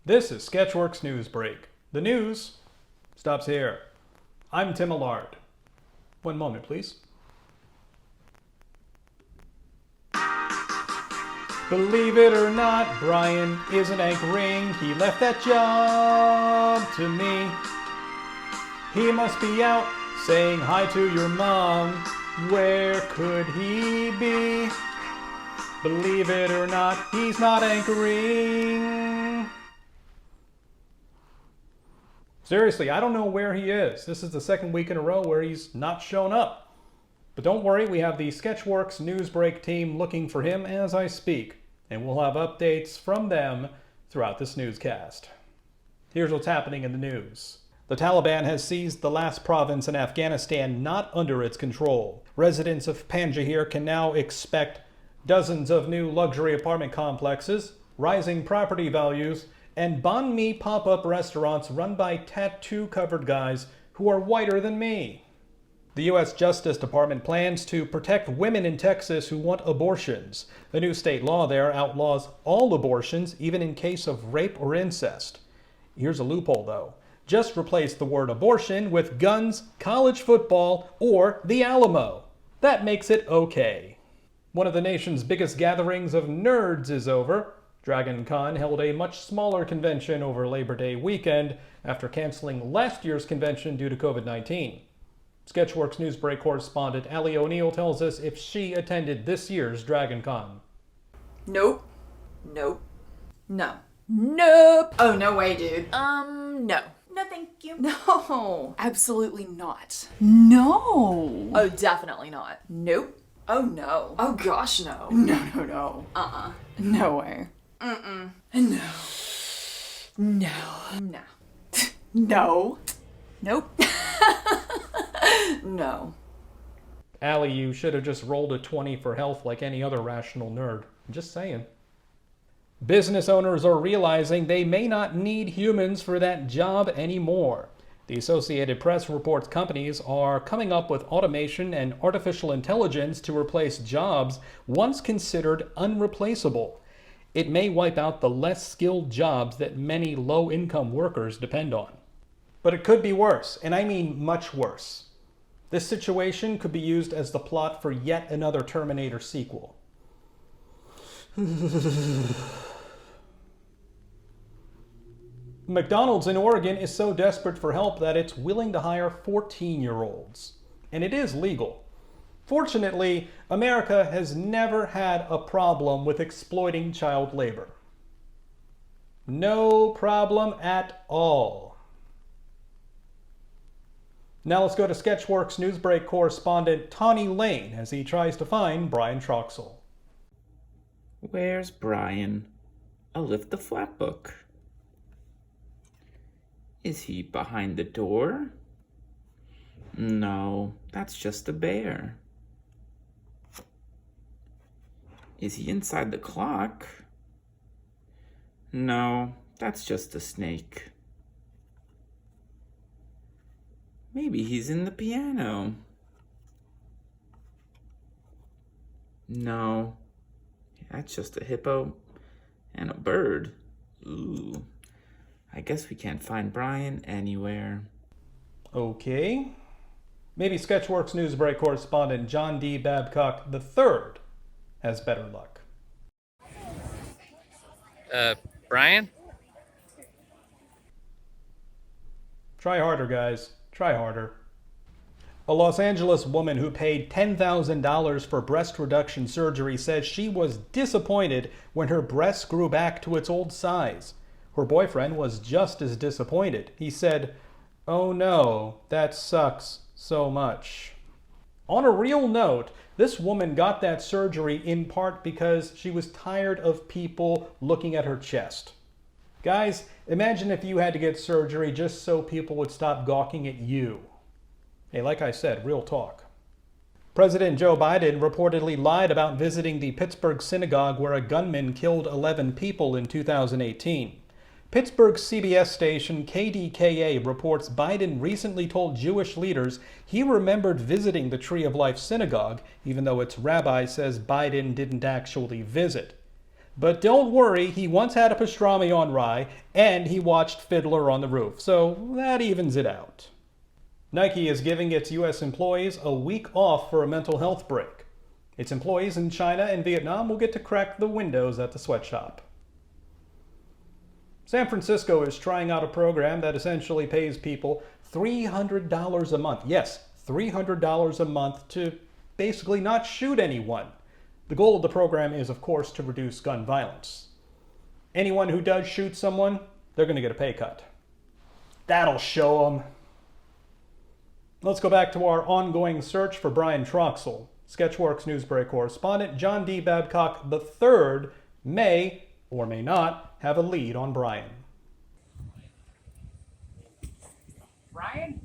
This is Sketchworks NewsBrake. The news stops here. I'm Tim Millard. One moment, please. Believe it or not, Brian isn't anchoring. He left that job to me. He must be out saying hi to your mom. Where could he be? Believe it or not, he's not anchoring. Seriously, I don't know where he is. This is the second week in a row where he's not shown up. But don't worry, we have the Sketchworks NewsBrake team looking for him as I speak, and we'll have updates from them throughout this newscast. Here's what's happening in the news. The Taliban has seized the last province in Afghanistan not under its control. Residents of Panjshir can now expect dozens of new luxury apartment complexes, rising property values, and banh mi pop-up restaurants run by tattoo-covered guys who are whiter than me. The U.S. Justice Department plans to protect women in Texas who want abortions. The new state law there outlaws all abortions, even in case of rape or incest. Here's a loophole, though. Just replace the word abortion with guns, college football, or the Alamo. That makes it okay. One of the nation's biggest gatherings of nerds is over. Dragon Con held a much smaller convention over Labor Day weekend after canceling last year's convention due to COVID-19. Sketchworks NewsBrake correspondent Allie O'Neill tells us if she attended this year's Dragon Con. Nope. No. Nope. Oh, no way, dude. No. No, thank you. No, absolutely not. No. Oh, definitely not. Nope. Oh, no. Oh, gosh, no. No. No way. No. No. No. No. Nope. No. Allie, you should have just rolled a 20 for health like any other rational nerd. I'm just saying. Business owners are realizing they may not need humans for that job anymore. The Associated Press reports companies are coming up with automation and artificial intelligence to replace jobs once considered unreplaceable. It may wipe out the less skilled jobs that many low-income workers depend on. But it could be worse, and I mean much worse. This situation could be used as the plot for yet another Terminator sequel. McDonald's in Oregon is so desperate for help that it's willing to hire 14-year-olds. And it is legal. Fortunately, America has never had a problem with exploiting child labor. No problem at all. Now let's go to Sketchworks NewsBrake correspondent Tonni Lane as he tries to find Brian Troxell. Where's Brian? I'll lift the flat book. Is he behind the door? No, that's just a bear. Is he inside the clock? No, that's just a snake. Maybe he's in the piano. No, that's just a hippo and a bird. Ooh, I guess we can't find Brian anywhere. Okay. Maybe Sketchworks NewsBrake correspondent John D. Babcock III has better luck. Brian? Try harder, guys. Try harder. A Los Angeles woman who paid $10,000 for breast reduction surgery says she was disappointed when her breasts grew back to its old size. Her boyfriend was just as disappointed. He said, "Oh no, that sucks so much." On a real note, this woman got that surgery in part because she was tired of people looking at her chest. Guys, imagine if you had to get surgery just so people would stop gawking at you. Hey, like I said, real talk. President Joe Biden reportedly lied about visiting the Pittsburgh synagogue where a gunman killed 11 people in 2018. Pittsburgh's CBS station KDKA reports Biden recently told Jewish leaders he remembered visiting the Tree of Life synagogue, even though its rabbi says Biden didn't actually visit. But don't worry, he once had a pastrami on rye, and he watched Fiddler on the Roof, so that evens it out. Nike is giving its U.S. employees a week off for a mental health break. Its employees in China and Vietnam will get to crack the windows at the sweatshop. San Francisco is trying out a program that essentially pays people $300 a month. Yes, $300 a month to basically not shoot anyone. The goal of the program is, of course, to reduce gun violence. Anyone who does shoot someone, they're going to get a pay cut. That'll show them. Let's go back to our ongoing search for Brian Troxell. Sketchworks NewsBrake correspondent John D. Babcock III may, or may not, have a lead on Brian. Brian?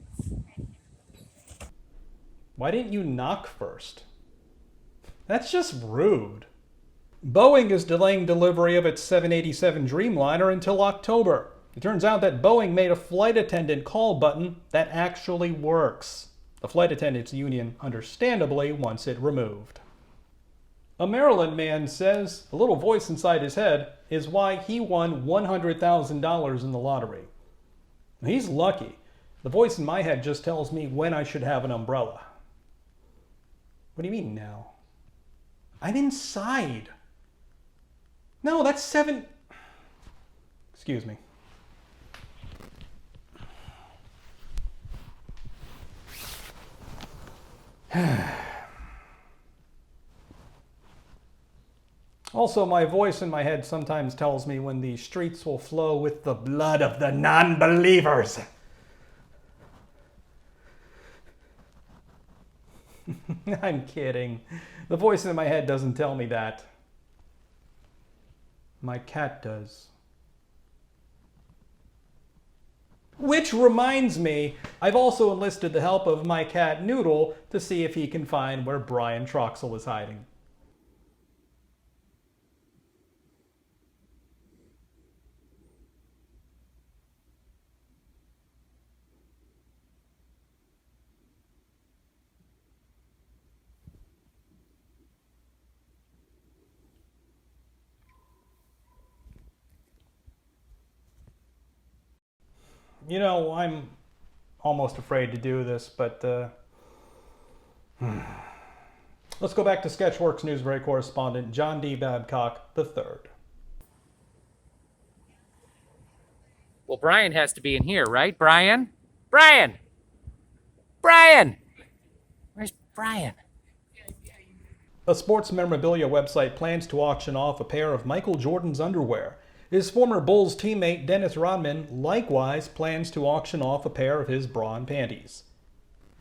Why didn't you knock first? That's just rude. Boeing is delaying delivery of its 787 Dreamliner until October. It turns out that Boeing made a flight attendant call button that actually works. The flight attendants union understandably wants it removed. A Maryland man says a little voice inside his head is why he won $100,000 in the lottery. He's lucky. The voice in my head just tells me when I should have an umbrella. What do you mean now? I'm inside. No, that's 7... Excuse me. Also, my voice in my head sometimes tells me when the streets will flow with the blood of the non-believers. I'm kidding. The voice in my head doesn't tell me that. My cat does. Which reminds me, I've also enlisted the help of my cat Noodle to see if he can find where Brian Troxell is hiding. You know, I'm almost afraid to do this, but let's go back to Sketchworks NewsBrake correspondent John D. Babcock III. Well, Brian has to be in here, right? Brian? Brian! Brian! Where's Brian? A sports memorabilia website plans to auction off a pair of Michael Jordan's underwear. His former Bulls teammate Dennis Rodman likewise plans to auction off a pair of his bra and panties.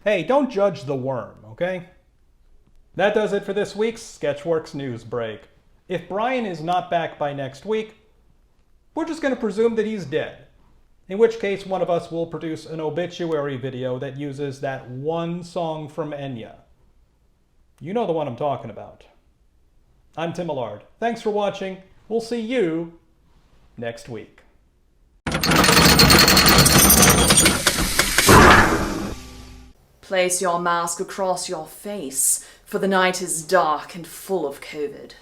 Hey, don't judge the worm, okay? That does it for this week's Sketchworks NewsBrake. If Brian is not back by next week, we're just going to presume that he's dead. In which case, one of us will produce an obituary video that uses that one song from Enya. You know the one I'm talking about. I'm Tim Millard. Thanks for watching. We'll see you next week. Place your mask across your face, for the night is dark and full of COVID.